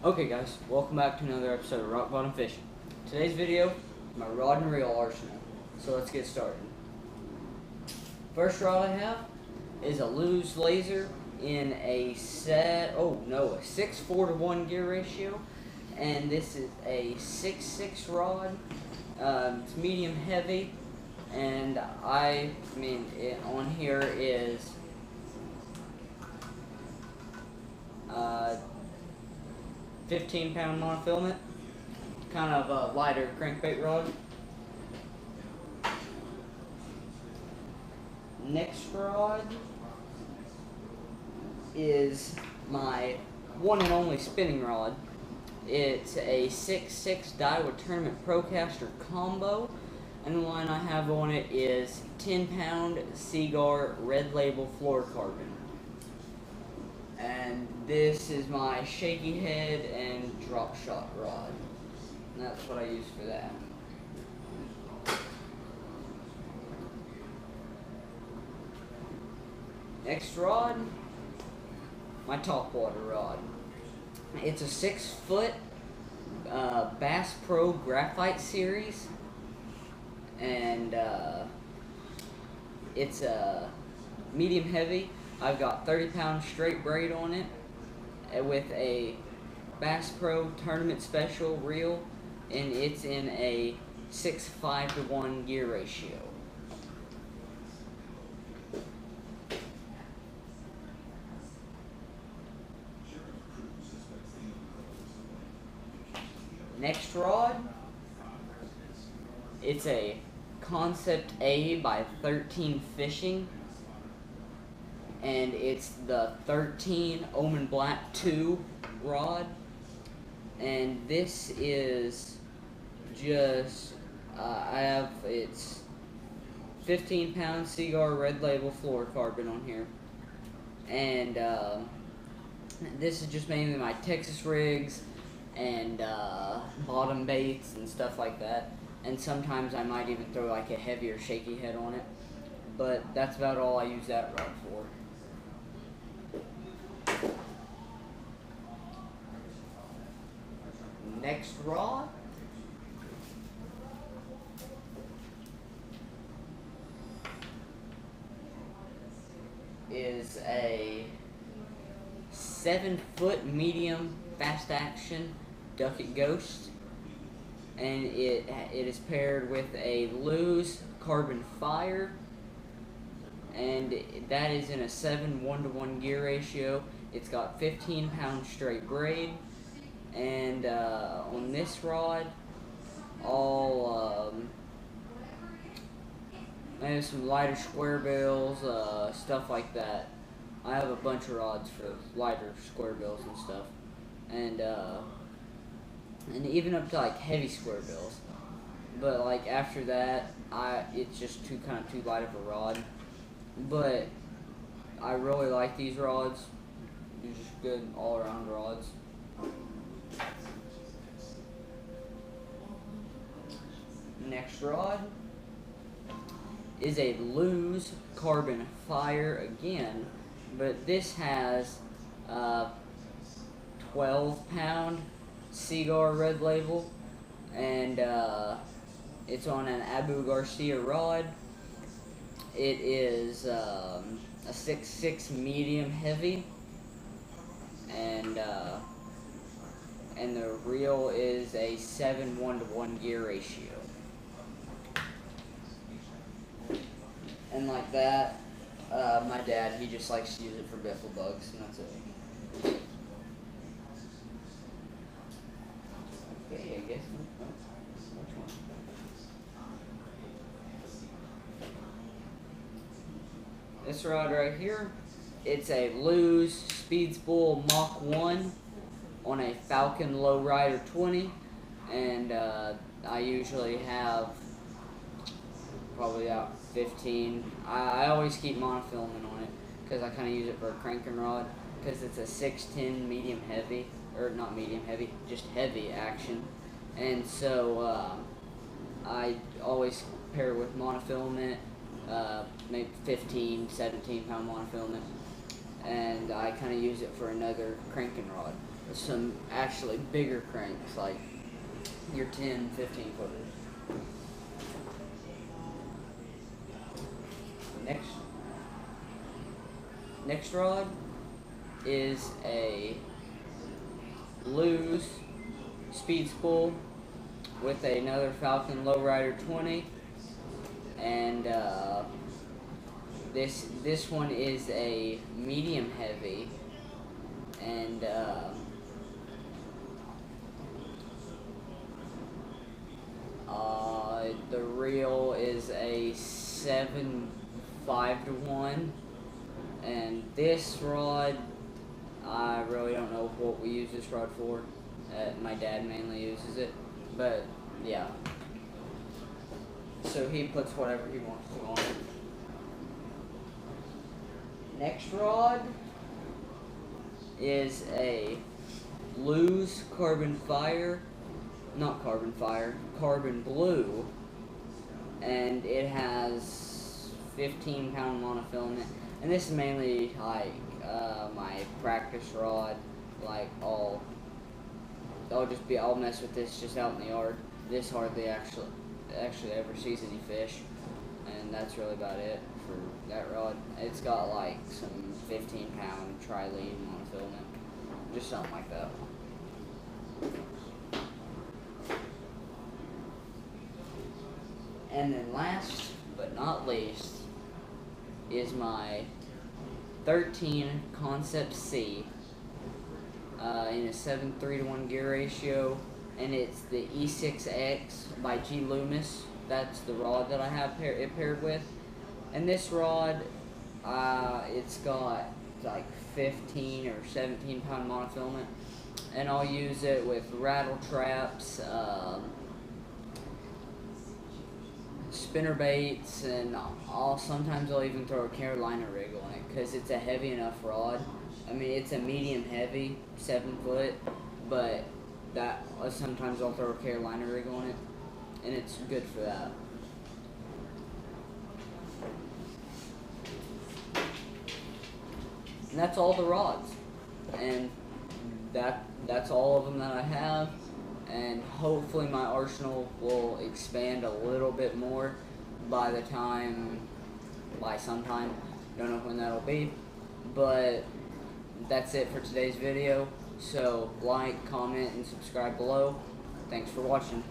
Okay guys, welcome back to another episode of Rock Bottom Fishing. Today's video, my rod and reel arsenal. So let's get started. First rod I have is a Lew's Laser in a 6-4 to 1 gear ratio. And this is a 6-6 rod. It's medium heavy. And on here is 15-pound monofilament, kind of a lighter crankbait rod. Next rod is my one and only spinning rod. It's a 6-6 Daiwa Tournament Procaster combo, and the line I have on it is 10-pound Seaguar Red Label fluorocarbon. And this is my shaky head and drop shot rod. And that's what I use for that. Next rod, my topwater rod. It's a 6-foot Bass Pro Graphite series, and it's medium heavy. I've got 30-pound straight braid on it with a Bass Pro Tournament Special reel, and it's in a 6-5 to 1 gear ratio. Next rod, it's a Concept A by 13 Fishing, and it's the 13 Omen Black 2 rod, and this is just, it's 15-pound Seaguar Red Label fluorocarbon on here, and this is just mainly my Texas rigs, and bottom baits and stuff like that, and sometimes I might even throw like a heavier shaky head on it, but that's about all I use that rod for. Next rod is a 7-foot medium fast action Ducket Ghost, and it is paired with a Lew's Carbon Fire, and that is in a 7-1 to 1 gear ratio. It's got 15-pound straight braid, and on this rod, I have some lighter square bills, stuff like that. I have a bunch of rods for lighter square bills and stuff, and even up to like heavy square bills. But like after that, it's just too light of a rod. But I really like these rods. They're just good all-around rods. Next rod is a Lew's Carbon Fire again, but this has 12-pound Seaguar Red Label, and it's on an Abu Garcia rod. It is a 6-6 medium heavy, and the reel is a 7-1 to 1 gear ratio. And like that, my dad, he just likes to use it for biffle bugs, and that's it. Okay, I guess. Which one? This rod right here, it's a Lew's Speed Spool Mach 1 on a Falcon Lowrider 20, and I usually have probably about 15. I always keep monofilament on it because I kind of use it for a cranking rod, because it's a 610 medium heavy, or not medium heavy, just heavy action, and so I always pair it with monofilament, maybe 15, 17 pound monofilament, and I kind of use it for another cranking rod. some actually bigger cranks, like your 10, 15 footers. Next rod is a Lew's speed spool with another Falcon Lowrider 20, and this one is a medium heavy, and the reel is a 7.5-to-1, and this rod, I really don't know what we use this rod for. My dad mainly uses it, but yeah. So he puts whatever he wants to on it. Next rod is a Lew's Carbon Blue, and it has 15-pound monofilament, and this is mainly like my practice rod. Like I'll mess with this just out in the yard. This hardly actually ever sees any fish, and that's really about it for that rod. It's got like some 15-pound tri-lead monofilament, just something like that. And then last but not least is my 13 Concept C in a 7:3-to-1 gear ratio, and it's the E6X by G. Loomis. That's the rod that I have it paired with. And this rod, it's got like 15 or 17-pound monofilament, and I'll use it with rattle traps, spinner baits, and sometimes I'll even throw a Carolina rig on it because it's a heavy enough rod. I mean, it's a medium heavy, 7 foot, but sometimes I'll throw a Carolina rig on it, and it's good for that. And that's all the rods, and that's all of them that I have. And hopefully my arsenal will expand a little bit more by sometime. Don't know when that'll be, but that's it for today's video. So like, comment, and subscribe below. Thanks for watching.